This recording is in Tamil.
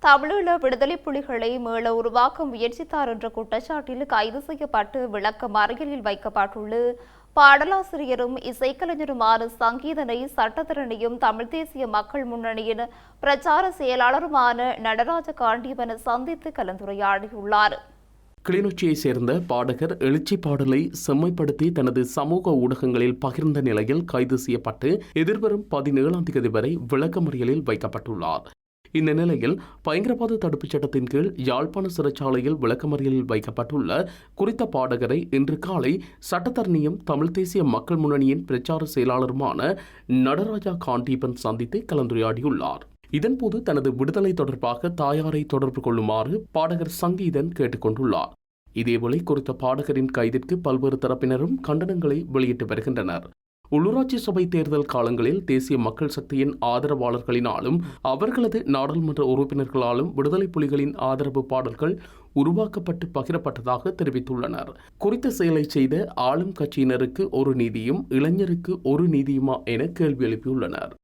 தமிழீழ விடுதலை புலிகளை மீள உருவாக்க முயற்சித்தார் என்ற குற்றச்சாட்டில் கைது செய்யப்பட்டு விளக்க மறியலில் வைக்கப்பட்டுள்ள பாடலாசிரியரும் இசைக்கலைஞருமான சங்கீதனை சட்டத்திறனையும் தமிழ் தேசிய மக்கள் முன்னணியின் பிரச்சார செயலாளருமான நடராஜ காண்டீபன் சந்தித்து கலந்துரையாடியுள்ளார். கிளிநொச்சியை சேர்ந்த பாடகர் எழுச்சி பாடலை செம்மைப்படுத்தி தனது சமூக ஊடகங்களில் பகிர்ந்த நிலையில் கைது செய்யப்பட்டு எதிர்வரும் 17ஆம் தேதி வரை விளக்கமறியலில் வைக்கப்பட்டுள்ளார். இந்த நிலையில் பயங்கரவாத தடுப்புச் சட்டத்தின் கீழ் யாழ்ப்பாண சிறைச்சாலையில் விளக்கமறியலில் வைக்கப்பட்டுள்ள குறித்த பாடகரை இன்று காலை சட்டத்தரணியும் தமிழ் தேசிய மக்கள் முன்னணியின் பிரச்சார செயலாளருமான நடராஜா காண்டீபன் சந்தித்து கலந்துரையாடியுள்ளார். இதன்போது தனது விடுதலை தொடர்பாக தாயாரை தொடர்பு கொள்ளுமாறு பாடகர் சங்கீதன் கேட்டுக் கொண்டுள்ளார். இதேவேளை குறித்த பாடகரின் கைதிற்கு பல்வேறு தரப்பினரும் கண்டனங்களை வெளியிட்டு வருகின்றனர். உள்ளூராட்சி சபை தேர்தல் காலங்களில் தேசிய மக்கள் சக்தியின் ஆதரவாளர்களினாலும் அவர்களது நாடாளுமன்ற உறுப்பினர்களாலும் விடுதலை புலிகளின் ஆதரவு பாடல்கள் உருவாக்கப்பட்டு பகிரப்பட்டதாக தெரிவித்துள்ளனர். குறித்த செயலை செய்த ஆளும் கட்சியினருக்கு ஒரு நீதியும் இளைஞருக்கு ஒரு நீதியுமா என கேள்வி எழுப்பியுள்ளனர்.